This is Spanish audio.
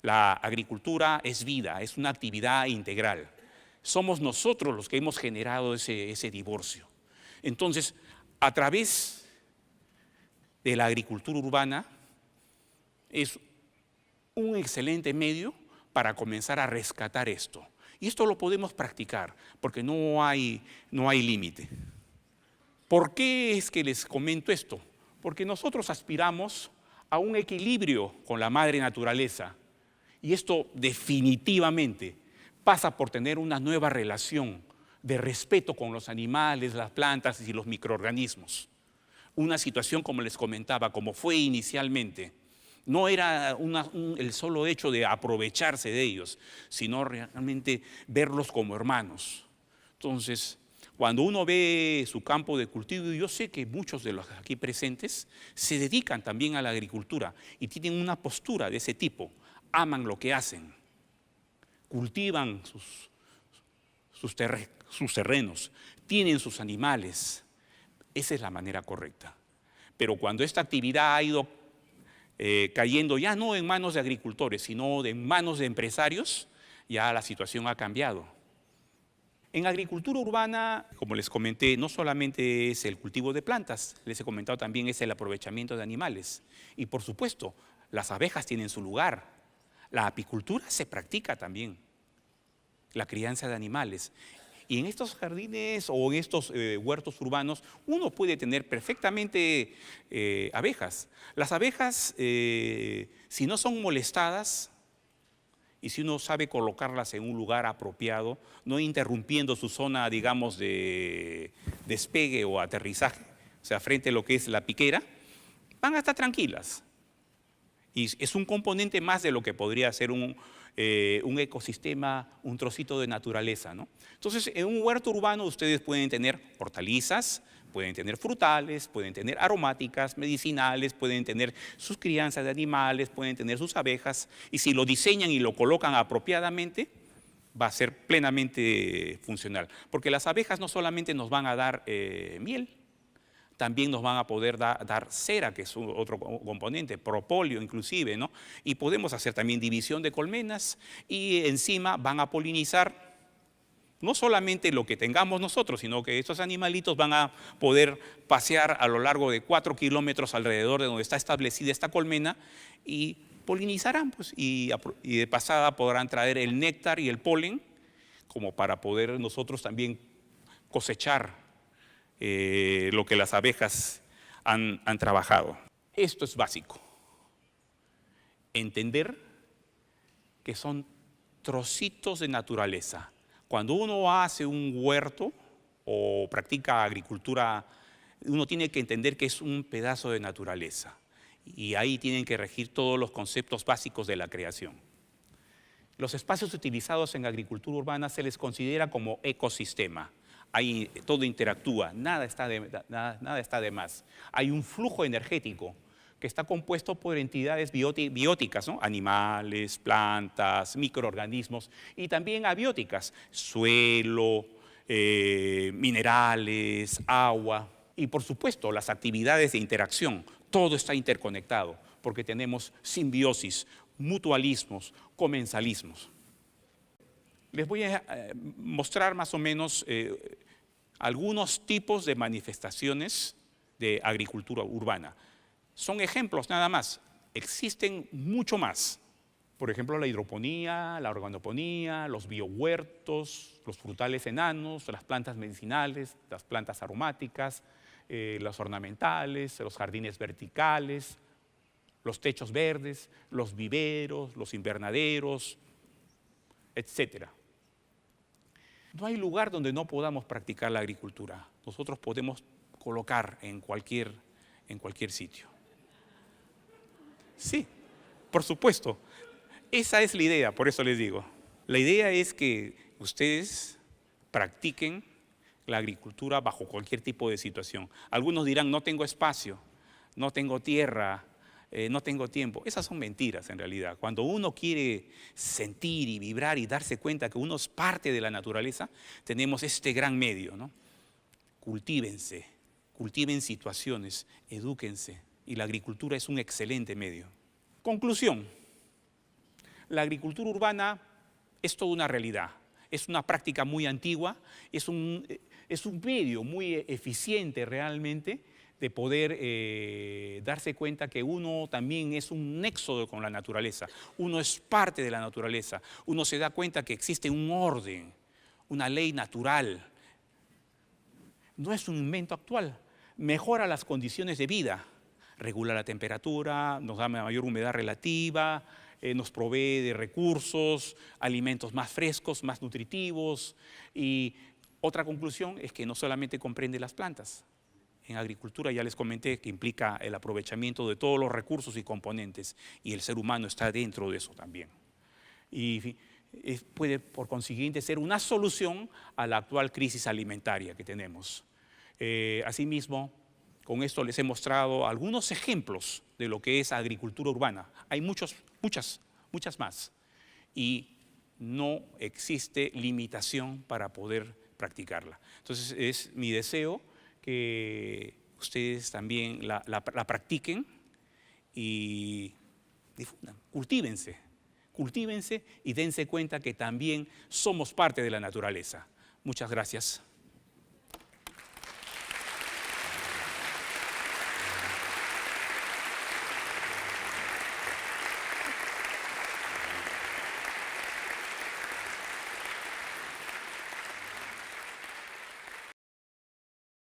La agricultura es vida, es una actividad integral. Somos nosotros los que hemos generado ese divorcio. Entonces, a través de la agricultura urbana, es un excelente medio para comenzar a rescatar esto. Y esto lo podemos practicar, porque no hay límite. ¿Por qué es que les comento esto? Porque nosotros aspiramos a un equilibrio con la madre naturaleza. Y esto definitivamente pasa por tener una nueva relación de respeto con los animales, las plantas y los microorganismos. Una situación, como les comentaba, como fue inicialmente, no era el solo hecho de aprovecharse de ellos, sino realmente verlos como hermanos. Entonces, cuando uno ve su campo de cultivo, y yo sé que muchos de los aquí presentes se dedican también a la agricultura y tienen una postura de ese tipo, aman lo que hacen, cultivan sus terrenos, tienen sus animales. Esa es la manera correcta. Pero cuando esta actividad ha ido cayendo ya no en manos de agricultores, sino en manos de empresarios, ya la situación ha cambiado. En agricultura urbana, como les comenté, no solamente es el cultivo de plantas, les he comentado también es el aprovechamiento de animales. Y por supuesto, las abejas tienen su lugar. La apicultura se practica también, la crianza de animales. Y en estos jardines o en estos huertos urbanos uno puede tener perfectamente abejas. Las abejas, si no son molestadas y si uno sabe colocarlas en un lugar apropiado, no interrumpiendo su zona, digamos, de despegue o aterrizaje, o sea, frente a lo que es la piquera, van a estar tranquilas. Y es un componente más de lo que podría ser un ecosistema, un trocito de naturaleza, ¿no? Entonces, en un huerto urbano ustedes pueden tener hortalizas, pueden tener frutales, pueden tener aromáticas, medicinales, pueden tener sus crianzas de animales, pueden tener sus abejas, y si lo diseñan y lo colocan apropiadamente, va a ser plenamente funcional. Porque las abejas no solamente nos van a dar miel, también nos van a poder dar cera, que es otro componente, propóleo inclusive, ¿no? Y podemos hacer también división de colmenas y encima van a polinizar no solamente lo que tengamos nosotros, sino que estos animalitos van a poder pasear a lo largo de 4 kilómetros alrededor de donde está establecida esta colmena y polinizarán, pues, y de pasada podrán traer el néctar y el polen como para poder nosotros también cosechar lo que las abejas han trabajado. Esto es básico. Entender que son trocitos de naturaleza. Cuando uno hace un huerto o practica agricultura, uno tiene que entender que es un pedazo de naturaleza. Y ahí tienen que regir todos los conceptos básicos de la creación. Los espacios utilizados en agricultura urbana se les considera como ecosistema. Ahí todo interactúa, nada está de más. Hay un flujo energético que está compuesto por entidades bióticas, ¿no? Animales, plantas, microorganismos, y también abióticas, suelo, minerales, agua, y por supuesto las actividades de interacción. Todo está interconectado porque tenemos simbiosis, mutualismos, comensalismos. Les voy a mostrar más o menos algunos tipos de manifestaciones de agricultura urbana. Son ejemplos nada más, existen mucho más. Por ejemplo, la hidroponía, la organoponía, los biohuertos, los frutales enanos, las plantas medicinales, las plantas aromáticas, los ornamentales, los jardines verticales, los techos verdes, los viveros, los invernaderos, etc. No hay lugar donde no podamos practicar la agricultura. Nosotros podemos colocar en cualquier sitio. Sí, por supuesto. Esa es la idea, por eso les digo. La idea es que ustedes practiquen la agricultura bajo cualquier tipo de situación. Algunos dirán, no tengo espacio, no tengo tierra, no tengo tiempo. Esas son mentiras en realidad. Cuando uno quiere sentir y vibrar y darse cuenta que uno es parte de la naturaleza, tenemos este gran medio, ¿no? Cultívense, cultiven situaciones, edúquense, y la agricultura es un excelente medio. Conclusión. La agricultura urbana es toda una realidad, es una práctica muy antigua, es un medio muy eficiente realmente de poder darse cuenta que uno también es un nexo con la naturaleza, uno es parte de la naturaleza, uno se da cuenta que existe un orden, una ley natural. No es un invento actual, mejora las condiciones de vida, regula la temperatura, nos da mayor humedad relativa, nos provee de recursos, alimentos más frescos, más nutritivos. Y otra conclusión es que no solamente comprende las plantas. En agricultura ya les comenté que implica el aprovechamiento de todos los recursos y componentes, y el ser humano está dentro de eso también. Y puede, por consiguiente, ser una solución a la actual crisis alimentaria que tenemos. Asimismo, con esto les he mostrado algunos ejemplos de lo que es agricultura urbana. Hay muchas más. Y no existe limitación para poder practicarla. Entonces, es mi deseo que ustedes también la practiquen y difundan, cultívense y dense cuenta que también somos parte de la naturaleza. Muchas gracias.